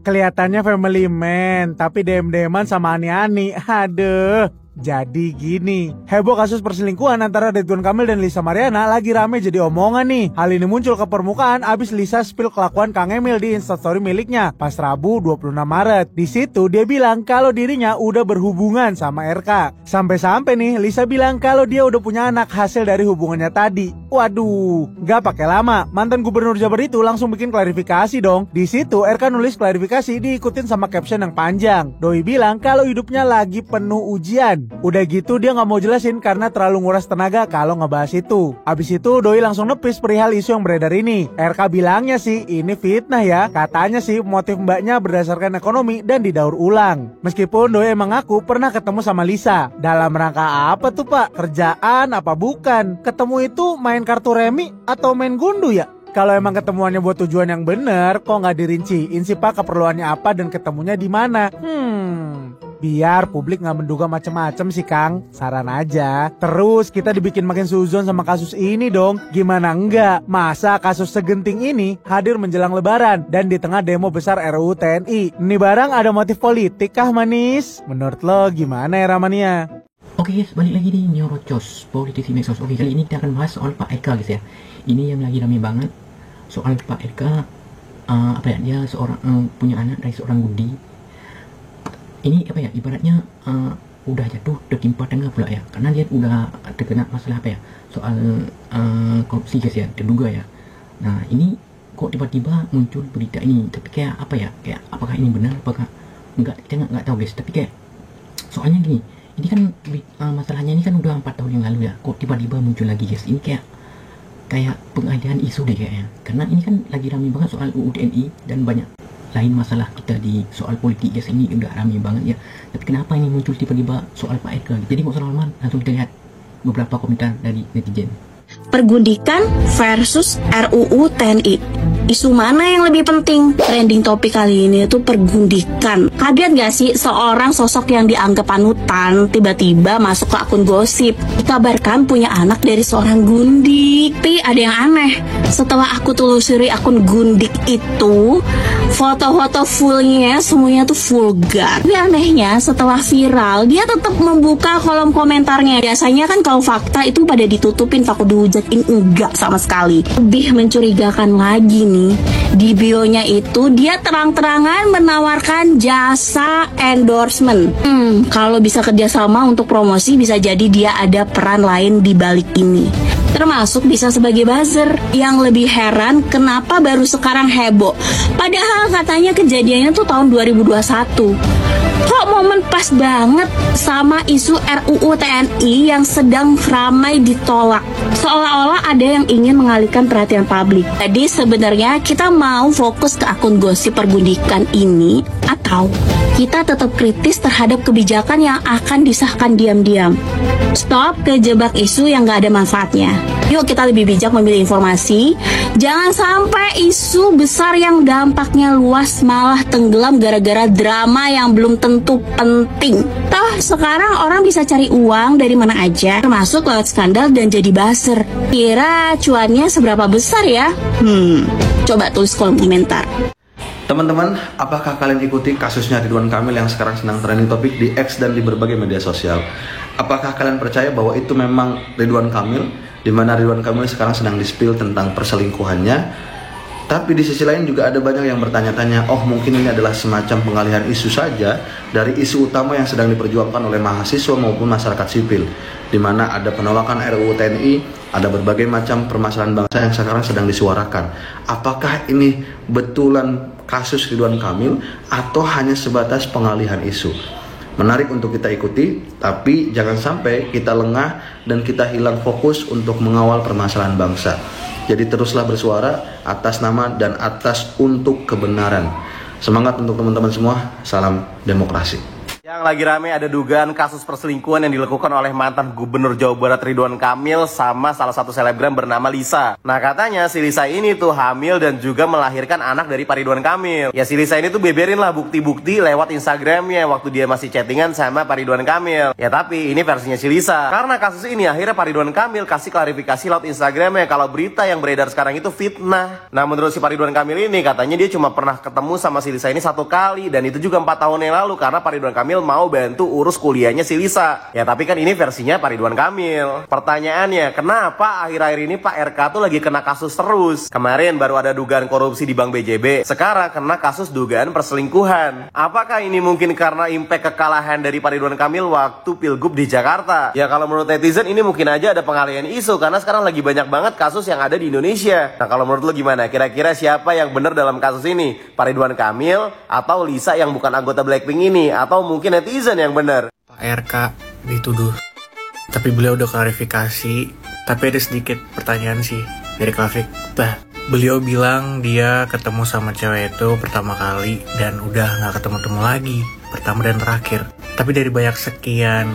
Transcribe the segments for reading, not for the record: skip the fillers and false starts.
Kelihatannya family man, tapi DM-DMan sama Ani-Ani. Aduh. Jadi gini, heboh kasus perselingkuhan antara Ridwan Kamil dan Lisa Mariana lagi rame jadi omongan nih. Hal ini muncul ke permukaan abis Lisa spill kelakuan Kang Emil di instastory miliknya pas Rabu 26 Maret. Di situ dia bilang kalau dirinya udah berhubungan sama RK. Sampai-sampai nih Lisa bilang kalau dia udah punya anak hasil dari hubungannya tadi. Waduh, gak pakai lama, mantan gubernur Jabar itu langsung bikin klarifikasi dong. Di situ RK nulis klarifikasi diikutin sama caption yang panjang. Doi bilang kalau hidupnya lagi penuh ujian. Udah gitu dia gak mau jelasin karena terlalu nguras tenaga kalau ngebahas itu. Abis itu Doi langsung nepis perihal isu yang beredar ini. RK bilangnya sih ini fitnah ya. Katanya sih motif mbaknya berdasarkan ekonomi dan didaur ulang. Meskipun Doi emang ngaku pernah ketemu sama Lisa. Dalam rangka apa tuh pak? Kerjaan apa bukan? Ketemu itu main kartu remi atau main gundu ya? Kalau emang ketemuannya buat tujuan yang bener, kok nggak dirinciin sih pak keperluannya apa dan ketemunya di mana? Biar publik nggak menduga macem-macem sih Kang, saran aja. Terus kita dibikin makin suzon sama kasus ini dong. Gimana enggak? Masa kasus segenting ini hadir menjelang lebaran dan di tengah demo besar RUU TNI. Ini barang ada motif politik kah manis? Menurut lo gimana ya Ramania? Oke guys, balik lagi di Nyerocos Politisi Medsos. Oke, kali ini kita akan bahas soal Pak Eka guys ya. Ini yang lagi rame banget soal Pak Eka. Dia seorang punya anak dari seorang Budi. Ini ibaratnya udah jatuh tertimpa tangga pula ya, karena dia udah terkena masalah soal korupsi guys ya, terduga ya. Nah ini kok tiba-tiba muncul berita ini, tapi kayak apakah ini benar apakah enggak, kita nggak tahu guys. Tapi kayak soalnya gini, ini kan masalahnya ini kan udah 4 tahun yang lalu ya, kok tiba-tiba muncul lagi guys. Ini kayak pengalihan isu deh kayaknya, karena ini kan lagi ramai banget soal UU TNI dan banyak lain masalah kita di soal politik guys. Ini udah ramai banget ya, tapi kenapa ini muncul tiba-tiba soal Pak Eka? Jadi nggak usah lama, langsung kita lihat beberapa komentar dari netizen. Pergundikan versus RUU TNI. Isu mana yang lebih penting? Trending topik kali ini itu pergundikan. Kaget gak sih seorang sosok yang dianggap panutan tiba-tiba masuk ke akun gosip, dikabarkan punya anak dari seorang gundik. Tapi ada yang aneh, setelah aku telusuri akun gundik itu, foto-foto fullnya semuanya tuh vulgar. Tapi anehnya setelah viral, dia tetap membuka kolom komentarnya. Biasanya kan kalau fakta itu pada ditutupin, takut dihujatin, enggak sama sekali. Lebih mencurigakan lagi nih, di bionya itu dia terang-terangan menawarkan jasa endorsement. Kalau bisa kerjasama untuk promosi, bisa jadi dia ada peran lain di balik ini, termasuk bisa sebagai buzzer. Yang lebih heran, kenapa baru sekarang heboh? Padahal katanya kejadiannya tuh tahun 2021. Kok momen pas banget sama isu RUU TNI yang sedang ramai ditolak? Seolah-olah ada yang ingin mengalihkan perhatian publik. Jadi sebenarnya kita mau fokus ke akun gosip pergundikan ini, atau kita tetap kritis terhadap kebijakan yang akan disahkan diam-diam. Stop kejebak isu yang gak ada manfaatnya. Yuk kita lebih bijak memilih informasi. Jangan sampai isu besar yang dampaknya luas malah tenggelam gara-gara drama yang belum tentu penting. Toh sekarang orang bisa cari uang dari mana aja, termasuk lewat skandal dan jadi buzzer. Kira cuannya seberapa besar ya? Coba tulis kolom komentar. Teman-teman, apakah kalian ikuti kasusnya Ridwan Kamil yang sekarang sedang trending topik di X dan di berbagai media sosial? Apakah kalian percaya bahwa itu memang Ridwan Kamil, di mana Ridwan Kamil sekarang sedang di-spill tentang perselingkuhannya? Tapi di sisi lain juga ada banyak yang bertanya-tanya, oh mungkin ini adalah semacam pengalihan isu saja dari isu utama yang sedang diperjuangkan oleh mahasiswa maupun masyarakat sipil, di mana ada penolakan RUU TNI, ada berbagai macam permasalahan bangsa yang sekarang sedang disuarakan. Apakah ini betulan kasus Ridwan Kamil atau hanya sebatas pengalihan isu? Menarik untuk kita ikuti, tapi jangan sampai kita lengah dan kita hilang fokus untuk mengawal permasalahan bangsa. Jadi teruslah bersuara atas nama dan atas untuk kebenaran. Semangat untuk teman-teman semua, salam demokrasi. Yang lagi rame ada dugaan kasus perselingkuhan yang dilakukan oleh mantan Gubernur Jawa Barat Ridwan Kamil sama salah satu selebgram bernama Lisa. Nah katanya si Lisa ini tuh hamil dan juga melahirkan anak dari Pak Ridwan Kamil. Ya si Lisa ini tuh beberin lah bukti-bukti lewat Instagramnya waktu dia masih chattingan sama Pak Ridwan Kamil. Ya tapi ini versinya si Lisa. Karena kasus ini akhirnya Pak Ridwan Kamil kasih klarifikasi lewat Instagramnya kalau berita yang beredar sekarang itu fitnah. Nah menurut si Pak Ridwan Kamil ini katanya dia cuma pernah ketemu sama si Lisa ini 1 kali dan itu juga 4 tahun yang lalu karena Pak Ridwan Kamil mau bantu urus kuliahnya si Lisa. Ya tapi kan ini versinya Pak Ridwan Kamil. Pertanyaannya, kenapa akhir-akhir ini Pak RK tuh lagi kena kasus terus? Kemarin baru ada dugaan korupsi di Bank BJB, sekarang kena kasus dugaan perselingkuhan. Apakah ini mungkin karena impact kekalahan dari Pak Ridwan Kamil waktu Pilgub di Jakarta? Ya kalau menurut netizen ini mungkin aja ada pengalihan isu karena sekarang lagi banyak banget kasus yang ada di Indonesia. Nah kalau menurut lo gimana? Kira-kira siapa yang benar dalam kasus ini? Pak Ridwan Kamil atau Lisa yang bukan anggota Blackpink ini? Atau mungkin netizen yang benar? Pak RK dituduh, tapi beliau udah klarifikasi. Tapi ada sedikit pertanyaan sih dari Klafik. Beliau bilang dia ketemu sama cewek itu pertama kali dan udah gak ketemu-temu lagi, pertama dan terakhir. Tapi dari banyak sekian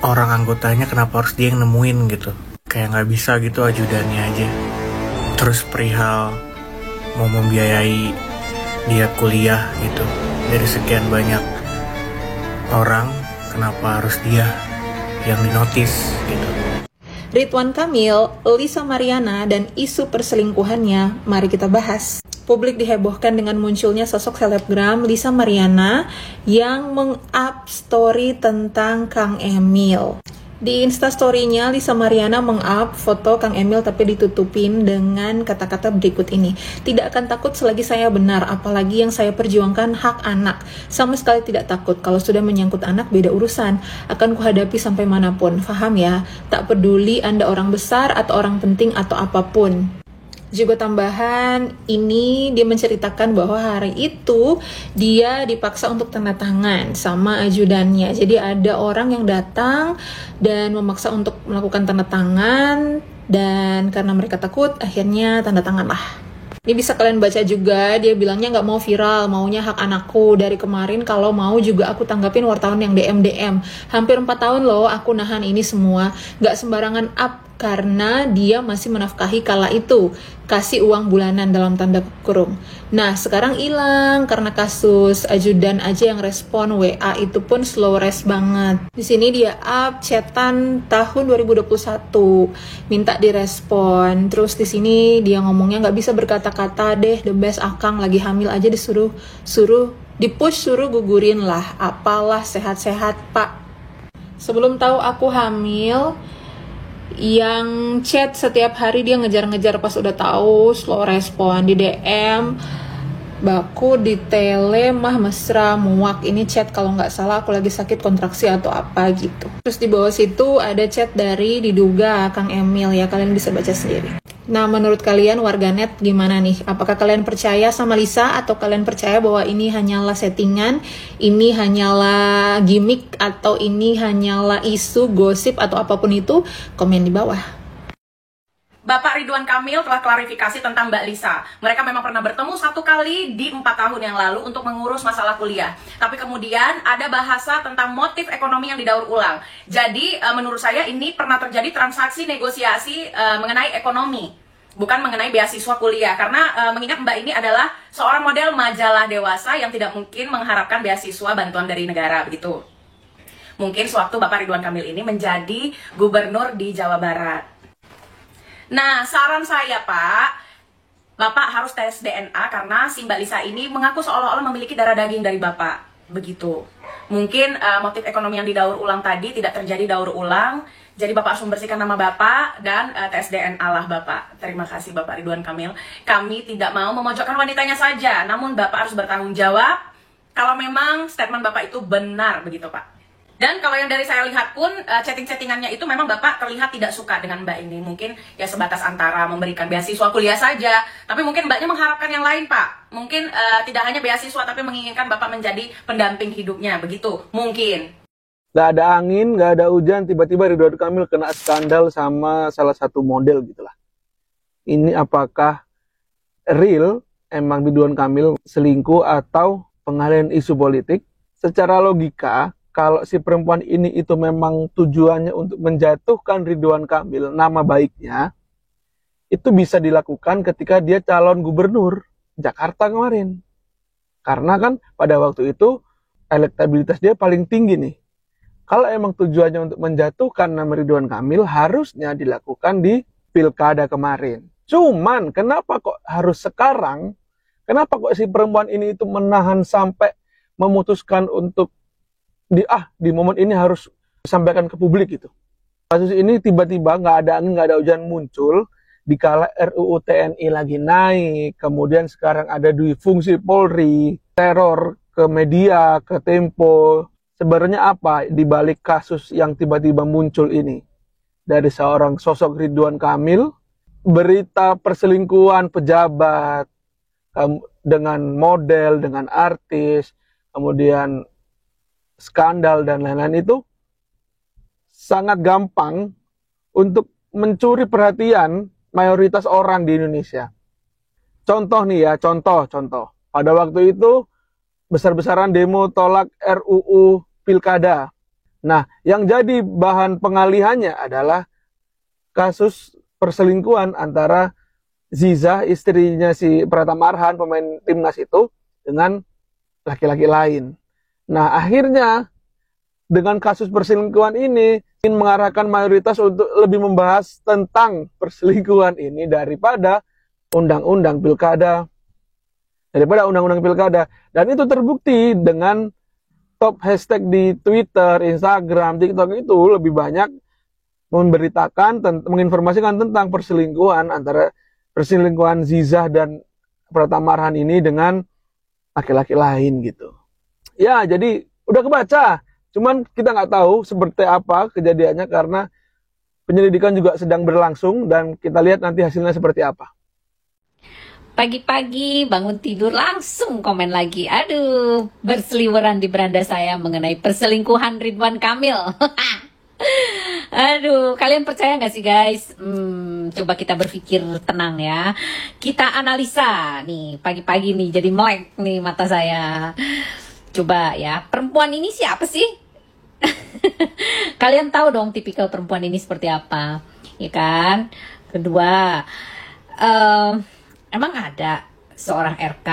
orang anggotanya, kenapa harus dia yang nemuin gitu? Kayak gak bisa gitu ajudannya aja. Terus perihal mau membiayai dia kuliah gitu, dari sekian banyak orang, kenapa harus dia yang dinotis gitu? Ridwan Kamil, Lisa Mariana, dan isu perselingkuhannya, mari kita bahas. Publik dihebohkan dengan munculnya sosok selebgram Lisa Mariana yang meng-up story tentang Kang Emil. Di instastory-nya, Lisa Mariana meng-up foto Kang Emil tapi ditutupin dengan kata-kata berikut ini. Tidak akan takut selagi saya benar, apalagi yang saya perjuangkan hak anak. Sama sekali tidak takut, kalau sudah menyangkut anak beda urusan. Akan kuhadapi sampai manapun, paham ya? Tak peduli Anda orang besar atau orang penting atau apapun. Juga tambahan, ini dia menceritakan bahwa hari itu dia dipaksa untuk tanda tangan sama ajudannya. Jadi ada orang yang datang dan memaksa untuk melakukan tanda tangan, dan karena mereka takut, akhirnya tanda tangan lah. Ini bisa kalian baca juga, dia bilangnya nggak mau viral, maunya hak anakku. Dari kemarin kalau mau juga aku tanggapin wartawan yang DM. Hampir 4 tahun loh aku nahan ini semua, nggak sembarangan up karena dia masih menafkahi kala itu, kasih uang bulanan dalam tanda kurung. Nah sekarang hilang karena kasus, ajudan aja yang respon, WA itu pun slow res banget. Di sini dia up chatan tahun 2021, minta direspon. Terus di sini dia ngomongnya nggak bisa berkata-kata deh, the best akang lagi hamil aja disuruh gugurin lah, apalah sehat-sehat pak. Sebelum tahu aku hamil, yang chat setiap hari dia ngejar-ngejar, pas udah tahu slow respon. Di DM baku, di tele mah mesra muak. Ini chat kalau nggak salah aku lagi sakit kontraksi atau apa gitu. Terus di bawah situ ada chat dari diduga Kang Emil, ya kalian bisa baca sendiri. Nah menurut kalian warganet gimana nih? Apakah kalian percaya sama Lisa atau kalian percaya bahwa ini hanyalah settingan, ini hanyalah gimmick, atau ini hanyalah isu, gosip, atau apapun itu? Komen di bawah. Bapak Ridwan Kamil telah klarifikasi tentang Mbak Lisa. Mereka memang pernah bertemu 1 kali di 4 tahun yang lalu untuk mengurus masalah kuliah. Tapi kemudian ada bahasa tentang motif ekonomi yang didaur ulang. Jadi menurut saya ini pernah terjadi transaksi negosiasi mengenai ekonomi, bukan mengenai beasiswa kuliah. Karena mengingat Mbak ini adalah seorang model majalah dewasa yang tidak mungkin mengharapkan beasiswa bantuan dari negara begitu. Mungkin sewaktu Bapak Ridwan Kamil ini menjadi gubernur di Jawa Barat. Nah, saran saya Pak, Bapak harus tes DNA karena si Mbak Lisa ini mengaku seolah-olah memiliki darah daging dari Bapak. Begitu. Mungkin motif ekonomi yang didaur ulang tadi tidak terjadi daur ulang. Jadi Bapak harus membersihkan nama Bapak dan tes DNA lah Bapak. Terima kasih Bapak Ridwan Kamil. Kami tidak mau memojokkan wanitanya saja, namun Bapak harus bertanggung jawab kalau memang statement Bapak itu benar begitu Pak. Dan kalau yang dari saya lihat pun chatting-chattingannya itu memang Bapak terlihat tidak suka dengan Mbak ini. Mungkin ya sebatas antara memberikan beasiswa kuliah saja. Tapi mungkin Mbaknya mengharapkan yang lain Pak. Mungkin tidak hanya beasiswa tapi menginginkan Bapak menjadi pendamping hidupnya. Begitu, mungkin. Gak ada angin, gak ada hujan, tiba-tiba Ridwan Kamil kena skandal sama salah satu model gitulah. Ini apakah real emang Ridwan Kamil selingkuh atau pengalihan isu politik? secara logika, kalau si perempuan ini itu memang tujuannya untuk menjatuhkan Ridwan Kamil, nama baiknya, itu bisa dilakukan ketika dia calon gubernur Jakarta kemarin. Karena kan pada waktu itu elektabilitas dia paling tinggi nih. Kalau emang tujuannya untuk menjatuhkan nama Ridwan Kamil, harusnya dilakukan di pilkada kemarin. Cuman kenapa kok harus sekarang? Kenapa kok si perempuan ini itu menahan sampai memutuskan untuk di momen ini harus disampaikan ke publik gitu. Kasus ini tiba-tiba nggak ada angin, nggak ada hujan muncul dikala RUU TNI lagi naik, kemudian sekarang ada dui fungsi Polri, teror ke media, ke Tempo. Sebenarnya apa di balik kasus yang tiba-tiba muncul ini? Dari seorang sosok Ridwan Kamil, berita perselingkuhan pejabat dengan model, dengan artis, kemudian skandal dan lain-lain itu sangat gampang untuk mencuri perhatian mayoritas orang di Indonesia. Contoh nih ya, contoh. Pada waktu itu besar-besaran demo tolak RUU Pilkada. Nah, yang jadi bahan pengalihannya adalah kasus perselingkuhan antara Ziza, istrinya si Pratama Arhan, pemain timnas itu, dengan laki-laki lain. Nah, akhirnya dengan kasus perselingkuhan ini ingin mengarahkan mayoritas untuk lebih membahas tentang perselingkuhan ini daripada undang-undang pilkada. Dan itu terbukti dengan top hashtag di Twitter, Instagram, TikTok itu lebih banyak menginformasikan tentang perselingkuhan antara perselingkuhan Ziza dan Pratama Arhan ini dengan laki-laki lain gitu. Ya, jadi udah kebaca. Cuman kita nggak tahu seperti apa kejadiannya karena penyelidikan juga sedang berlangsung dan kita lihat nanti hasilnya seperti apa. Pagi-pagi bangun tidur langsung komen lagi. Aduh, berseliweran di beranda saya mengenai perselingkuhan Ridwan Kamil. Aduh, kalian percaya nggak sih guys? Coba kita berpikir tenang ya. Kita analisa nih pagi-pagi nih jadi melek nih mata saya. Coba ya, perempuan ini siapa sih? Kalian tahu dong tipikal perempuan ini seperti apa, ya kan? Kedua, emang ada seorang RK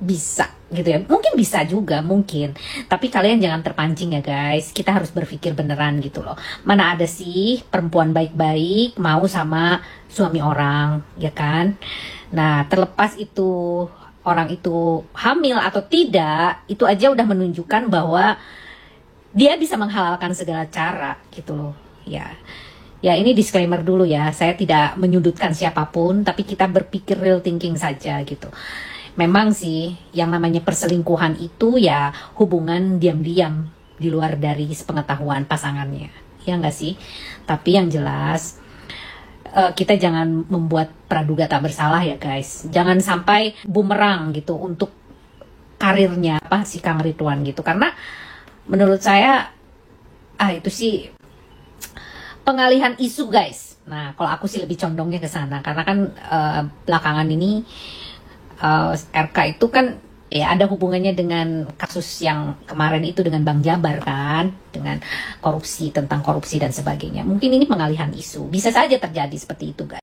bisa gitu ya? Mungkin bisa juga, mungkin. Tapi kalian jangan terpancing ya guys. Kita harus berpikir beneran gitu loh. Mana ada sih perempuan baik-baik mau sama suami orang, ya kan? Nah, terlepas itu orang itu hamil atau tidak, itu aja udah menunjukkan bahwa dia bisa menghalalkan segala cara gitu loh. Ya ini disclaimer dulu ya, saya tidak menyudutkan siapapun, tapi kita berpikir real thinking saja gitu. Memang sih yang namanya perselingkuhan itu ya hubungan diam-diam di luar dari sepengetahuan pasangannya, ya nggak sih? Tapi yang jelas kita jangan membuat praduga tak bersalah ya guys. Jangan sampai bumerang gitu untuk karirnya si Kang Ridwan gitu. Karena menurut saya itu sih pengalihan isu guys. Nah, kalau aku sih lebih condongnya ke sana karena kan belakangan ini RK itu kan ya ada hubungannya dengan kasus yang kemarin itu dengan Bang Jabar kan, dengan korupsi, tentang korupsi dan sebagainya. Mungkin ini pengalihan isu, bisa saja terjadi seperti itu guys.